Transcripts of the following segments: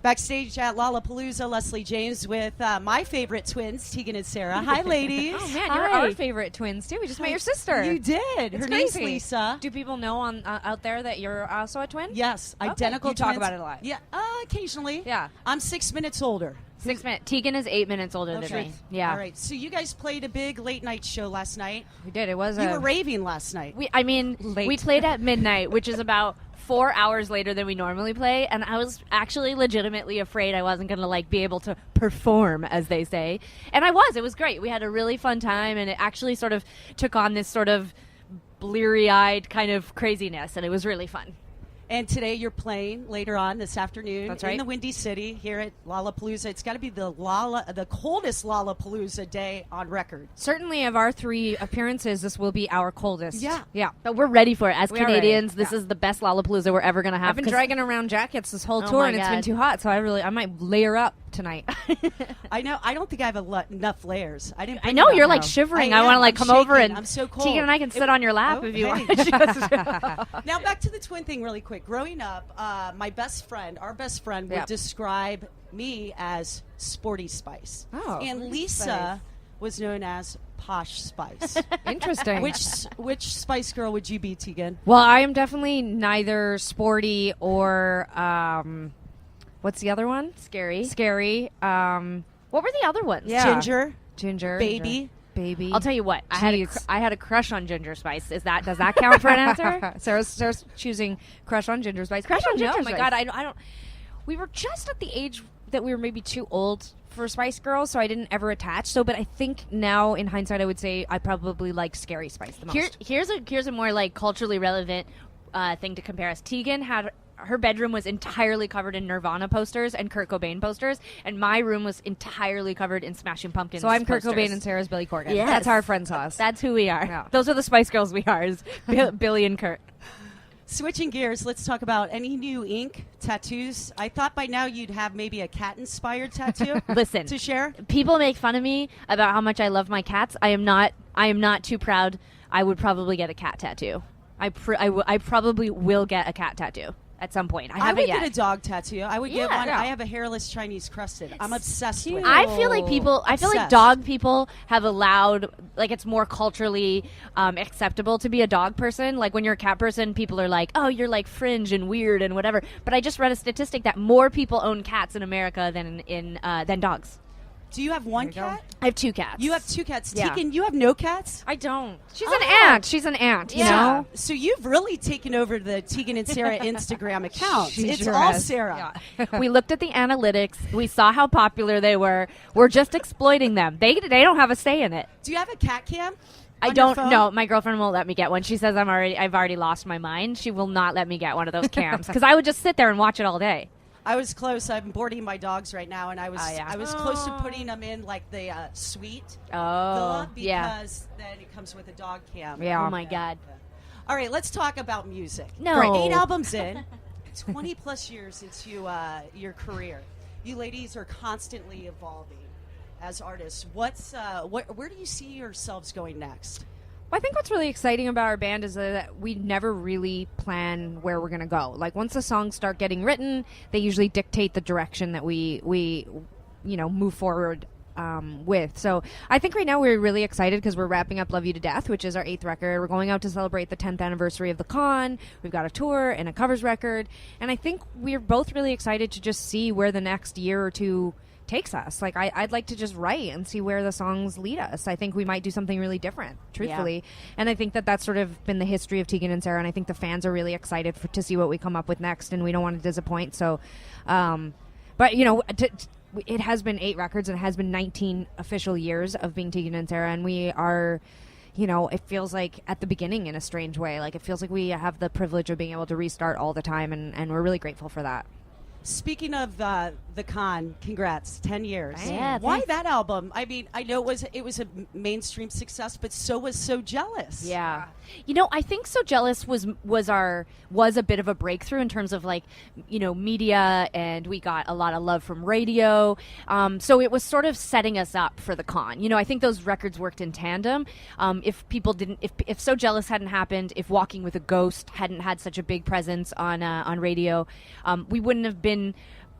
Backstage at Lollapalooza, Lesley James with my favorite twins, Tegan and Sara. Hi, ladies. Oh, man, you're our favorite twins, too. We just met your sister. You did. Her name's Lisa. Do people know out there that you're also a twin? Yes, okay. identical You twins. talk about it a lot. Yeah, occasionally. Yeah. I'm 6 minutes older. 6 minutes. Tegan is 8 minutes older than me. Yeah. All right. So you guys played a big late night show last night. We did. It was You were raving last night. We played at midnight, which is about 4 hours later than we normally play, and I was actually legitimately afraid I wasn't going to be able to perform, as they say. And I was. It was great. We had a really fun time, and it actually sort of took on this sort of bleary-eyed kind of craziness, and it was really fun. And today you're playing later on this afternoon That's right. in the Windy City here at Lollapalooza. It's got to be the coldest Lollapalooza day on record. Certainly, of our 3 appearances, this will be our coldest. Yeah. But we're ready for it. As We Canadians, are ready. this is the best Lollapalooza we're ever going to have. I've been dragging around jackets this whole Oh tour, my and it's God. been too hot, so I might layer up tonight. I know. I don't think I have enough layers. I I know, you're like shivering. I want to come over and I'm so cold. Tegan and I can sit on your lap if you hey. want. Now back to the twin thing really quick. Growing up, our best friend, would Yep. describe me as Sporty Spice. Oh, and Sporty Lisa Spice. was known as Posh Spice. Interesting. Which Spice Girl would you be, Tegan? Well, I am definitely neither sporty or what's the other one? Scary. Scary. What were the other ones? Yeah. Ginger, Baby. I'll tell you what. I Jeez. had a crush on Ginger Spice. Does that count for an answer? Sarah's choosing crush on Ginger Spice. Crush I on don't know. Ginger My Spice. God, I don't. We were just at the age that we were maybe too old for Spice Girls, so I didn't ever attach. So, but I think now, in hindsight, I would say I probably like Scary Spice the most. Here's a more culturally relevant thing to compare us. Tegan had. Her bedroom was entirely covered in Nirvana posters and Kurt Cobain posters, and my room was entirely covered in Smashing Pumpkins So I'm Kurt posters. Cobain and Sarah's Billy Corgan. Yes. That's our friend sauce. That's who we are. Yeah. Those are the Spice Girls we are, is Billy and Kurt. Switching gears, let's talk about any new ink tattoos. I thought by now you'd have maybe a cat-inspired tattoo. Listen, to share. People make fun of me about how much I love my cats. I am not too proud. I would probably get a cat tattoo. I probably will get a cat tattoo at some point. I haven't would yet. get a dog tattoo. I would get one. Yeah. I have a hairless Chinese crested. I'm obsessed with it. I feel like Obsessed. dog people have allowed, it's more culturally acceptable to be a dog person. Like when you're a cat person, people are like, oh, you're fringe and weird and whatever. But I just read a statistic that more people own cats in America than dogs. Do you have one cat? I have 2 cats. You have 2 cats. Yeah. Tegan, you have no cats? I don't. She's Oh. an aunt. She's an aunt. You Yeah. know. So you've really taken over the Tegan and Sara Instagram account. She It's sure all has. Sara. We looked at the analytics. We saw how popular they were. We're just exploiting them. They don't have a say in it. Do you have a cat cam? I on your don't phone? know. My girlfriend won't let me get one. She says I've already lost my mind. She will not let me get one of those cams because I would just sit there and watch it all day. I was close. I'm boarding my dogs right now, and I was yeah. I was close to putting them in the suite Oh, villa yeah. because then it comes with a dog cam. Yeah. Oh my God. All right, let's talk about music. No. Great. 8 albums in, 20 plus years into your career. You ladies are constantly evolving as artists. Where do you see yourselves going next? Well, I think what's really exciting about our band is that we never really plan where we're going to go. Like once the songs start getting written, they usually dictate the direction that we move forward with. So I think right now we're really excited because we're wrapping up Love You to Death, which is our 8th record. We're going out to celebrate the 10th anniversary of the con. We've got a tour and a covers record. And I think we're both really excited to just see where the next year or two takes us. I'd like to just write and see where the songs lead us. I think we might do something really different, truthfully. Yeah. And I think that's sort of been the history of Tegan and Sara, and I think the fans are really excited to see what we come up with next, and we don't want to disappoint. So, but it has been 8 records, and it has been 19 official years of being Tegan and Sara, and we are, it feels like at the beginning in a strange way. It feels like we have the privilege of being able to restart all the time, and we're really grateful for that. Speaking of the con, congrats, 10 years. Yeah, Why thanks. that album? I mean, I know it was a mainstream success, but so was So Jealous. Yeah. I think So Jealous was a bit of a breakthrough in terms of media, and we got a lot of love from radio. So it was sort of setting us up for the con. I think those records worked in tandem. If So Jealous hadn't happened, if Walking with a Ghost hadn't had such a big presence on radio, we wouldn't have been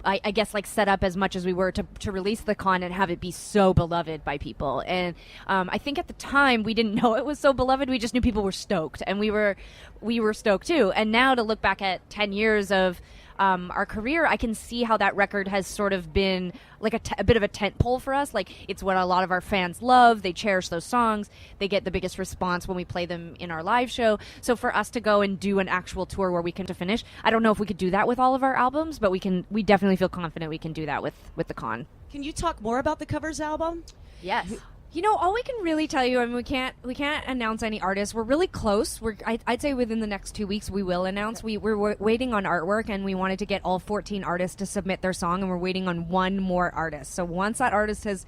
I guess like set up as much as we were to release the con and have it be so beloved by people. And I think at the time we didn't know it was so beloved. We just knew people were stoked, and we were stoked too. And now to look back at 10 years of our career, I can see how that record has sort of been like a bit of a tent pole for us. Like, it's what a lot of our fans love. They cherish those songs. They get the biggest response when we play them in our live show. So for us to go and do an actual tour where we can to finish, I don't know if we could do that with all of our albums, but we definitely feel confident we can do that with the con. Can you talk more about the covers album? Yes. You know, all we can really tell you, I mean, we can't announce any artists. We're really close. I'd say within the next 2 weeks we will announce. We're waiting on artwork, and we wanted to get all 14 artists to submit their song, and we're waiting on one more artist. So once that artist has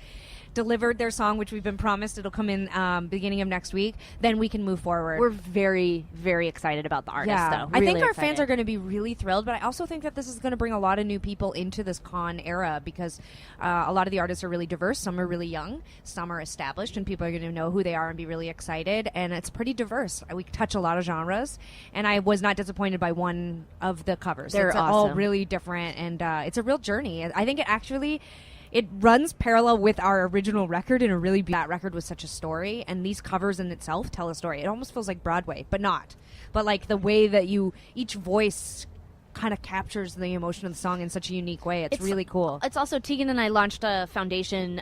delivered their song, which we've been promised it'll come in beginning of next week, then we can move forward. We're very, very excited about the artist, though. I think Really our fans excited. are going to be really thrilled, but I also think that this is going to bring a lot of new people into this con era, because a lot of the artists are really diverse. Some are really young, some are established, and people are going to know who they are and be really excited, and it's pretty diverse. We touch a lot of genres, and I was not disappointed by one of the covers. They're It's all awesome. really different, and it's a real journey. I think it runs parallel with our original record in a really that record was such a story, and these covers in itself tell a story. It almost feels like Broadway, but not. But like the way that each voice kind of captures the emotion of the song in such a unique way. It's really cool. It's also, Tegan and I launched a foundation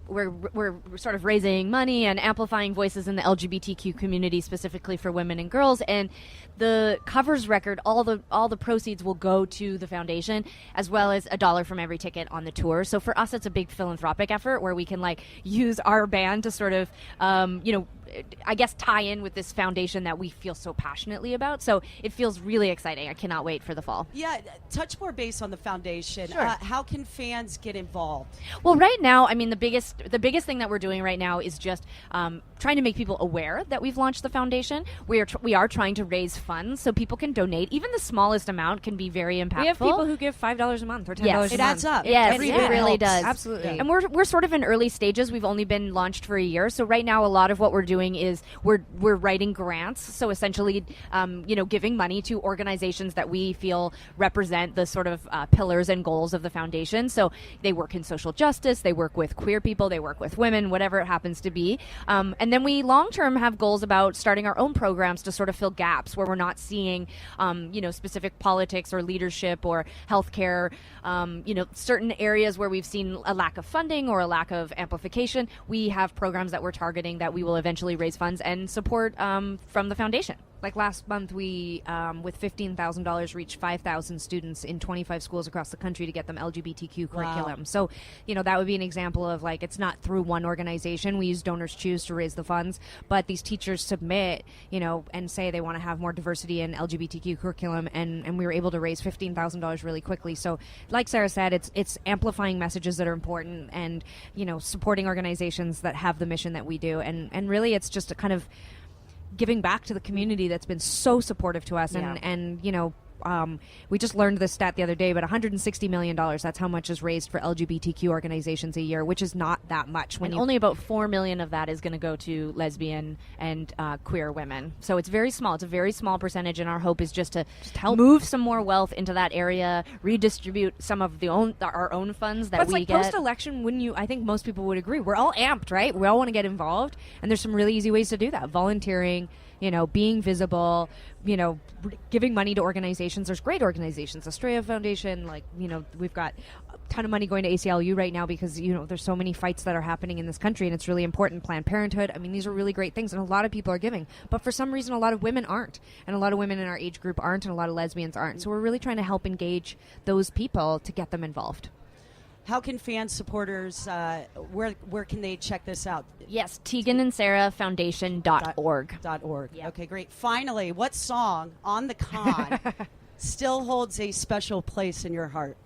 where we're sort of raising money and amplifying voices in the LGBTQ community, specifically for women and girls. And the covers record, all the proceeds will go to the foundation, as well as $1 from every ticket on the tour. So for us, it's a big philanthropic effort where we can like use our band to sort of, I guess, tie in with this foundation that we feel so passionately about. So it feels really exciting. I cannot wait for the fall. Yeah, touch more base on the foundation. Sure. How can fans get involved? Well, right now, I mean, the biggest thing that we're doing right now is just trying to make people aware that we've launched the foundation. We are trying to raise funds so people can donate. Even the smallest amount can be very impactful. We have people who give $5 a month or $10 Yes. a month. It adds up. Yes, Every it bit really helps. does. Absolutely. And we're sort of in early stages. We've only been launched for a year, so right now a lot of what we're doing is we're writing grants. So essentially, giving money to organizations that we feel represent the sort of pillars and goals of the foundation. So they work in social justice, they work with queer people, they work with women, whatever it happens to be. And then we long term have goals about starting our own programs to sort of fill gaps where we're not seeing, specific politics or leadership or healthcare, certain areas where we've seen a lack of funding or a lack of amplification. We have programs that we're targeting that we will eventually raise funds and support from the foundation. Like last month, we, with $15,000, reached 5,000 students in 25 schools across the country to get them LGBTQ curriculum. So, that would be an example of like, it's not through one organization. We use Donors Choose to raise the funds, but these teachers submit, and say they want to have more diversity in LGBTQ curriculum, and we were able to raise $15,000 really quickly. So, like Sarah said, it's amplifying messages that are important, and supporting organizations that have the mission that we do, and really, it's just a kind of giving back to the community that's been so supportive to us. Yeah. And we just learned this stat the other day, but $160 million, that's how much is raised for LGBTQ organizations a year, which is not that much. And only about 4 million of that is going to go to lesbian and queer women. So it's very small. It's a very small percentage, and our hope is just to help move some more wealth into that area, redistribute some of our own funds that but we like get. Post-election, wouldn't you? I think most people would agree. We're all amped, right? We all want to get involved, and there's some really easy ways to do that. Volunteering, being visible, giving money to organizations. There's great organizations, Estrella Foundation, we've got a ton of money going to ACLU right now because, there's so many fights that are happening in this country, and it's really important. Planned Parenthood, I mean, these are really great things, and a lot of people are giving. But for some reason, a lot of women aren't, and a lot of women in our age group aren't, and a lot of lesbians aren't. So we're really trying to help engage those people to get them involved. How can fan supporters, where can they check this out? Yes, Tegan and Sara Foundation.org. .org. Yep. Okay, great. Finally, what song on the con still holds a special place in your heart?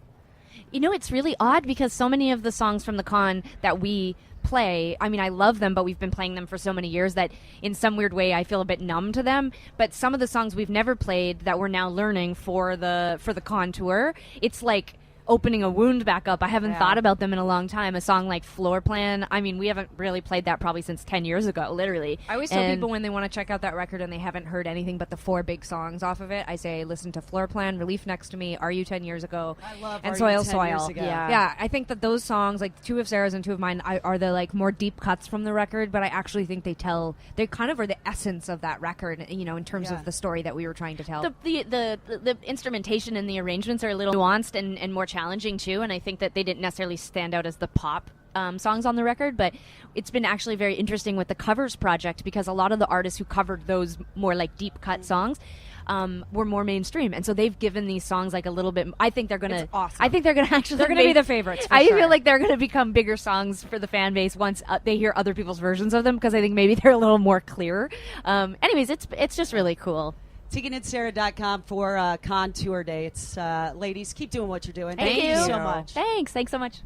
It's really odd because so many of the songs from the con that we play, I mean, I love them, but we've been playing them for so many years that in some weird way I feel a bit numb to them. But some of the songs we've never played that we're now learning for the con tour, it's like opening a wound back up. I haven't Yeah. thought about them in a long time. A song like Floor Plan, I mean, we haven't really played that probably since 10 years ago, literally. I always tell And- people when they want to check out that record and they haven't heard anything but the 4 big songs off of it, I say listen to Floor Plan, Relief Next to Me, Are You 10 Years Ago, I love and Are Soil You 10 Years Soil. Ago. Yeah, I think that those songs, like 2 of Sarah's and 2 of mine, are the like more deep cuts from the record, but I actually think they kind of are the essence of that record, you know, in terms Yeah. of the story that we were trying to tell. The instrumentation and the arrangements are a little nuanced and more challenging too, and I think that they didn't necessarily stand out as the pop songs on the record, but it's been actually very interesting with the covers project because a lot of the artists who covered those more like deep cut songs were more mainstream, and so they've given these songs like a little bit. I think they're gonna. It's awesome. I think they're gonna actually. They're gonna be the favorites, for I sure. feel like they're gonna become bigger songs for the fan base once they hear other people's versions of them because I think maybe they're a little more clear. Anyways, it's just really cool. TeganandSara.com for Con Tour Day. It's ladies, keep doing what you're doing. Thank you you. so much. Thanks so much.